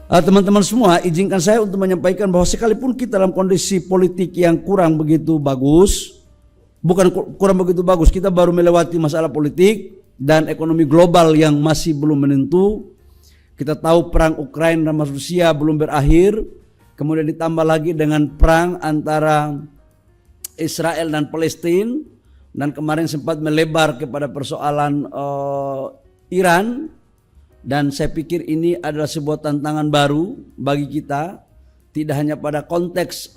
Teman-teman semua, izinkan saya untuk menyampaikan bahwa sekalipun kita dalam kondisi politik yang kurang begitu bagus, bukan kurang begitu bagus, kita baru melewati masalah politik dan ekonomi global yang masih belum menentu. Kita tahu perang Ukraina dan Rusia belum berakhir, kemudian ditambah lagi dengan perang antara Israel dan Palestina, dan kemarin sempat melebar kepada persoalan Iran. Dan saya pikir ini adalah sebuah tantangan baru bagi kita, tidak hanya pada konteks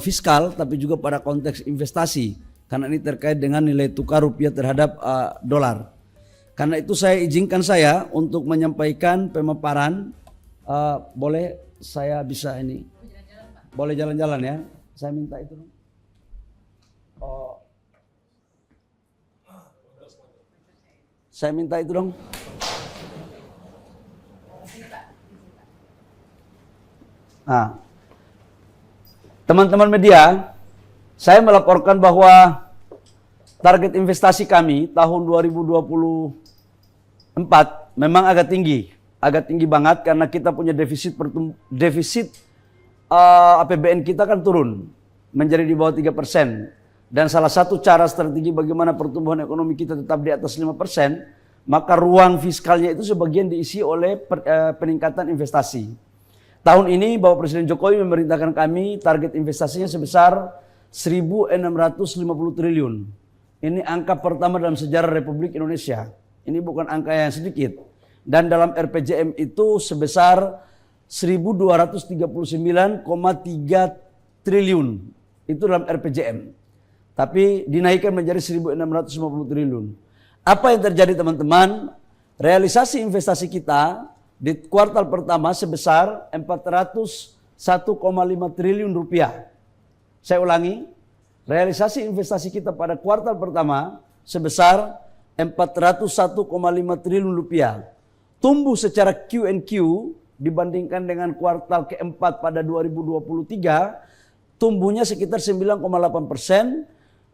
fiskal tapi juga pada konteks investasi, karena ini terkait dengan nilai tukar rupiah terhadap dolar. Karena itu saya izinkan saya untuk menyampaikan pemaparan. Boleh saya bisa ini? Boleh jalan-jalan ya? Saya minta itu dong. Saya minta itu dong. Nah, teman-teman media, saya melaporkan bahwa target investasi kami tahun 2024 memang agak tinggi banget karena kita punya defisit APBN kita kan turun menjadi di bawah 3%. Dan salah satu cara strategi bagaimana pertumbuhan ekonomi kita tetap di atas 5%, maka ruang fiskalnya itu sebagian diisi oleh peningkatan investasi. Tahun ini Bapak Presiden Jokowi memerintahkan kami target investasinya sebesar 1.650 triliun. Ini angka pertama dalam sejarah Republik Indonesia. Ini bukan angka yang sedikit. Dan dalam RPJM itu sebesar 1.239,3 triliun. Itu dalam RPJM. Tapi dinaikkan menjadi 1.650 triliun. Apa yang terjadi teman-teman? Realisasi investasi kita di kuartal pertama sebesar 401,5 triliun rupiah. Saya ulangi, realisasi investasi kita pada kuartal pertama sebesar 401,5 triliun rupiah. Tumbuh secara Q&Q dibandingkan dengan kuartal keempat pada 2023, tumbuhnya sekitar 9,8%,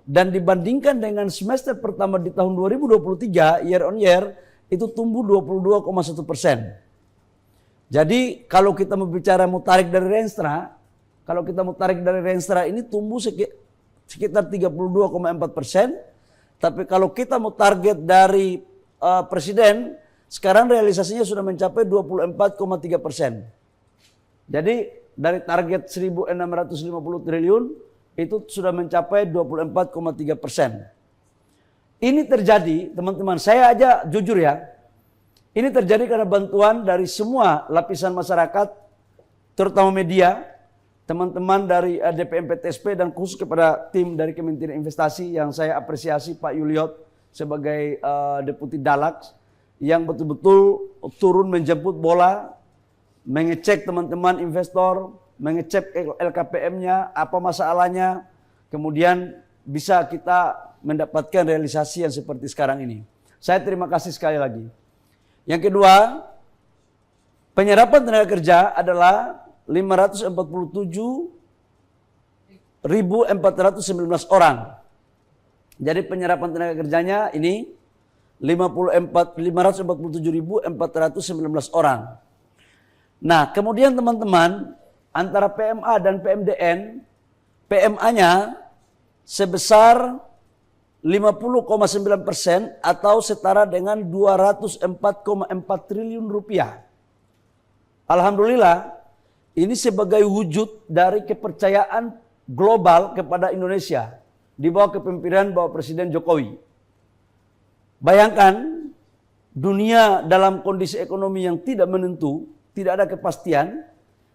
dan dibandingkan dengan semester pertama di tahun 2023, year on year, itu tumbuh 22,1%. Jadi kalau kita mau bicara mau tarik dari Renstra, ini tumbuh sekitar 32,4%. Tapi kalau kita mau target dari Presiden, sekarang realisasinya sudah mencapai 24,3%. Jadi dari target 1.650 triliun itu sudah mencapai 24,3%. Ini terjadi, teman-teman, saya aja jujur ya, ini terjadi karena bantuan dari semua lapisan masyarakat, terutama media, teman-teman dari DPM PTSP, dan khusus kepada tim dari Kementerian Investasi yang saya apresiasi Pak Yuliot sebagai Deputi Dalax, yang betul-betul turun menjemput bola, mengecek teman-teman investor, mengecek LKPM-nya, apa masalahnya, kemudian bisa kita mendapatkan realisasi yang seperti sekarang ini. Saya terima kasih sekali lagi. Yang kedua, penyerapan tenaga kerja adalah 547.419 orang. Jadi penyerapan tenaga kerjanya ini 547.419 orang. Nah, kemudian teman-teman, antara PMA dan PMDN, PMA-nya sebesar 50,9% atau setara dengan 204,4 triliun rupiah. Alhamdulillah, ini sebagai wujud dari kepercayaan global kepada Indonesia di bawah kepemimpinan Bapak Presiden Jokowi. Bayangkan, dunia dalam kondisi ekonomi yang tidak menentu, tidak ada kepastian,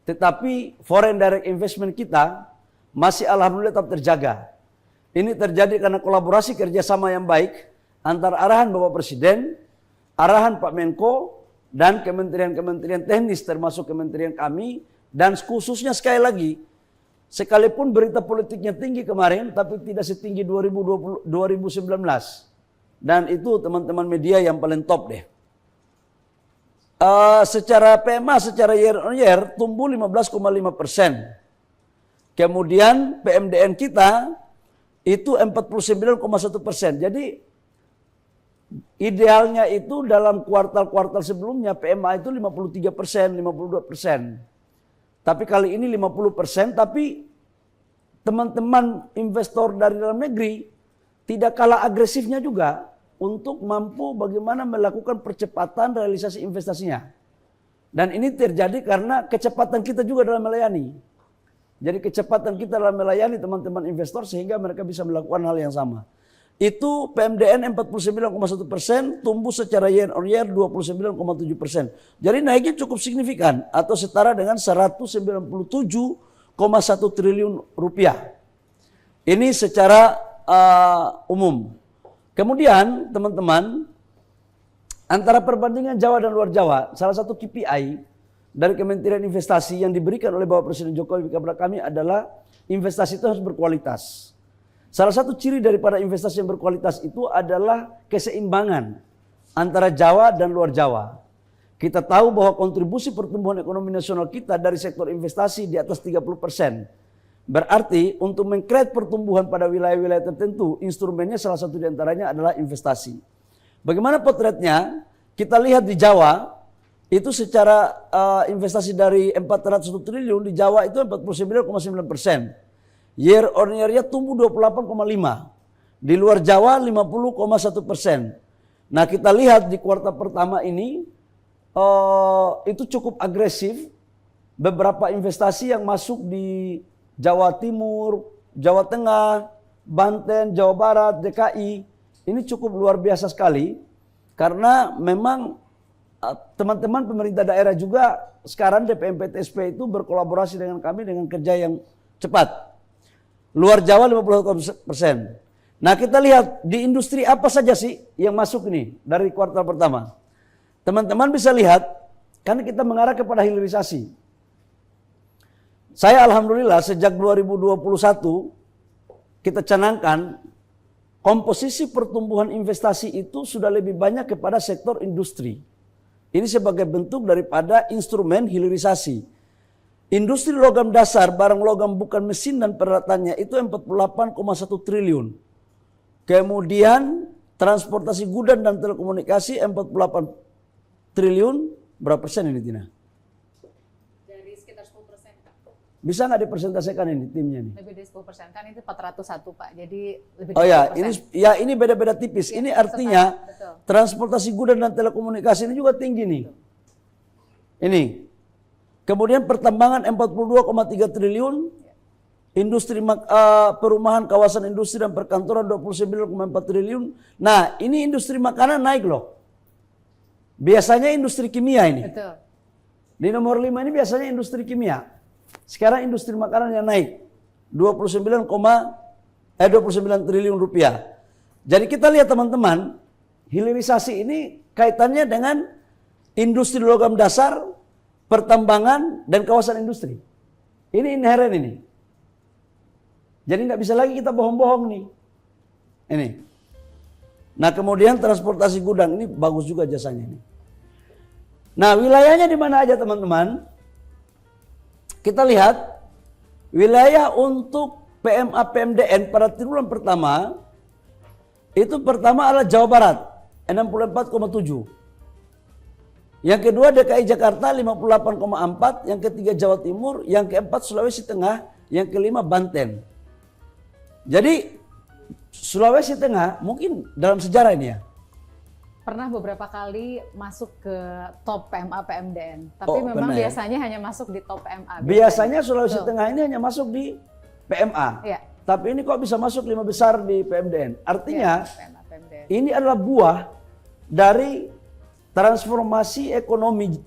tetapi foreign direct investment kita masih alhamdulillah tetap terjaga. Ini terjadi karena kolaborasi kerjasama yang baik antara arahan Bapak Presiden, arahan Pak Menko, dan kementerian-kementerian teknis termasuk kementerian kami, dan khususnya sekali lagi, sekalipun berita politiknya tinggi kemarin, tapi tidak setinggi 2019. Dan itu teman-teman media yang paling top deh. Secara PMA, secara year on year, tumbuh 15,5%. Kemudian PMDN kita itu 49,1%. Jadi Idealnya itu dalam kuartal-kuartal sebelumnya PMA itu 53%, 52%. Tapi kali ini 50%, tapi teman-teman investor dari dalam negeri tidak kalah agresifnya juga untuk mampu bagaimana melakukan percepatan realisasi investasinya. Dan ini terjadi karena kecepatan kita juga dalam melayani. Jadi kecepatan kita dalam melayani teman-teman investor sehingga mereka bisa melakukan hal yang sama. Itu PMDN 49,1%, tumbuh secara year on year 29,7%. Jadi naiknya cukup signifikan atau setara dengan 197,1 triliun rupiah. Ini secara umum. Kemudian teman-teman, antara perbandingan Jawa dan luar Jawa, salah satu KPI dari Kementerian Investasi yang diberikan oleh Bapak Presiden Jokowi kepada kami adalah investasi itu harus berkualitas. Salah satu ciri daripada investasi yang berkualitas itu adalah keseimbangan antara Jawa dan luar Jawa. Kita tahu bahwa kontribusi pertumbuhan ekonomi nasional kita dari sektor investasi di atas 30%. Berarti untuk meng-create pertumbuhan pada wilayah-wilayah tertentu, instrumennya salah satu diantaranya adalah investasi. Bagaimana potretnya? Kita lihat di Jawa, itu secara investasi dari 401 triliun, di Jawa itu 49,9%. Year on year-nya tumbuh 28,5%. Di luar Jawa 50,1%. Nah kita lihat di kuartal pertama ini, itu cukup agresif. Beberapa investasi yang masuk di Jawa Timur, Jawa Tengah, Banten, Jawa Barat, DKI, ini cukup luar biasa sekali. Karena memang teman-teman pemerintah daerah juga sekarang DPMPTSP itu berkolaborasi dengan kami dengan kerja yang cepat. Luar Jawa 50%. Nah kita lihat di industri apa saja sih yang masuk ini dari kuartal pertama. Teman-teman bisa lihat, karena kita mengarah kepada hilirisasi. Saya alhamdulillah sejak 2021 kita canangkan komposisi pertumbuhan investasi itu sudah lebih banyak kepada sektor industri. Ini sebagai bentuk daripada instrumen hilirisasi. Industri logam dasar, barang logam bukan mesin dan peralatannya itu 48,1 triliun. Kemudian transportasi gudang dan telekomunikasi 48 triliun. Berapa persen ini Tina? Dari sekitar 10%. Bisa nggak dipersentasikan ini timnya nih? Lebih dari 10%, kan itu 401 Pak. Jadi lebih Oh dari ya, ini beda-beda tipis. Ya, ini artinya betul. transportasi gudang dan telekomunikasi ini juga tinggi nih. Ini. Kemudian pertambangan 42,3 triliun, industri perumahan, kawasan industri dan perkantoran 29,4 triliun. Nah, ini industri makanan naik loh. Biasanya industri kimia ini. Betul. Di nomor 5 ini biasanya industri kimia. Sekarang industri makanan yang naik 29 triliun rupiah. Jadi kita lihat teman-teman, hilirisasi ini kaitannya dengan industri logam dasar, pertambangan, dan kawasan industri. Ini inheren ini. Jadi nggak bisa lagi kita bohong-bohong nih. Ini. Nah kemudian transportasi gudang, ini bagus juga jasanya ini. Nah wilayahnya di mana aja teman-teman? Kita lihat wilayah untuk PMA PMDN pada triwulan pertama, itu pertama adalah Jawa Barat 64,7. Yang kedua DKI Jakarta 58,4, yang ketiga Jawa Timur, yang keempat Sulawesi Tengah, yang kelima Banten. Jadi Sulawesi Tengah mungkin dalam sejarah ini ya. Pernah beberapa kali masuk ke top PMA PMDN, tapi memang biasanya hanya masuk di top PMA. Biasanya Sulawesi Tengah ini hanya masuk di PMA. Ya. Tapi ini kok bisa masuk 5 besar di PMDN? Artinya PMA PMDN. ini adalah buah dari transformasi ekonomi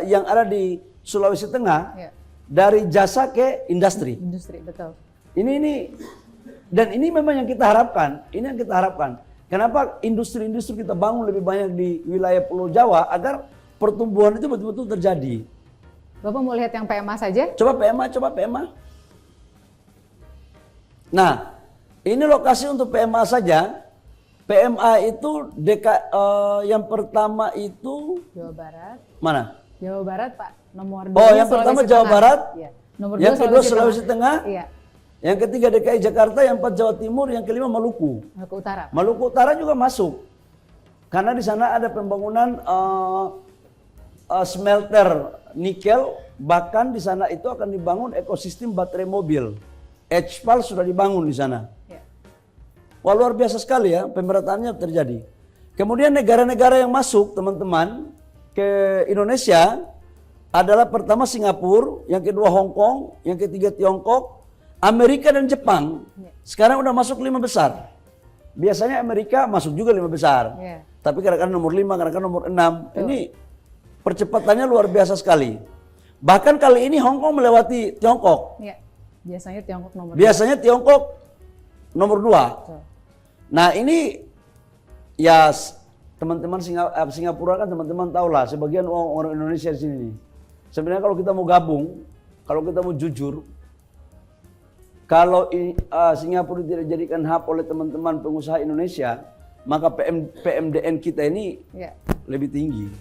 yang ada di Sulawesi Tengah dari jasa ke industri. Industri, betul. Ini dan ini memang yang kita harapkan. Ini yang kita harapkan. Kenapa industri-industri kita bangun lebih banyak di wilayah Pulau Jawa agar pertumbuhan itu betul-betul terjadi. Bapak mau lihat yang PMA saja? Coba PMA. Nah, ini lokasi untuk PMA saja. PMA itu yang pertama itu Jawa Barat. mana? Jawa Barat, Pak. Nomor 2. Oh, yang pertama Jawa Barat. Ya. Nomor yang kedua Sulawesi Tengah. Iya. Yang ketiga DKI Jakarta, yang keempat Jawa Timur, yang kelima Maluku. Maluku Utara. Maluku Utara juga masuk. Karena di sana ada pembangunan smelter nikel, bahkan di sana itu akan dibangun ekosistem baterai mobil. HPAL sudah dibangun di sana. Ya. Wah, luar biasa sekali ya pemerataannya terjadi. Kemudian negara-negara yang masuk teman-teman ke Indonesia adalah pertama Singapura, yang kedua Hong Kong, yang ketiga Tiongkok, Amerika dan Jepang. Ya. Sekarang udah masuk 5 besar. Biasanya Amerika masuk juga 5 besar. Ya. Tapi kadang-kadang nomor 5, kadang-kadang nomor 6. Ini percepatannya luar biasa sekali. Bahkan kali ini Hong Kong melewati Tiongkok. Ya. Biasanya Tiongkok nomor Biasanya Tiongkok nomor 2. Betul. Nah ini ya teman-teman Singapura kan teman-teman tahu lah, sebagian orang Indonesia di sini nih. Sebenarnya kalau kita mau gabung, kalau kita mau jujur, kalau Singapura tidak dijadikan hub oleh teman-teman pengusaha Indonesia, maka PMDN kita ini Ya. lebih tinggi.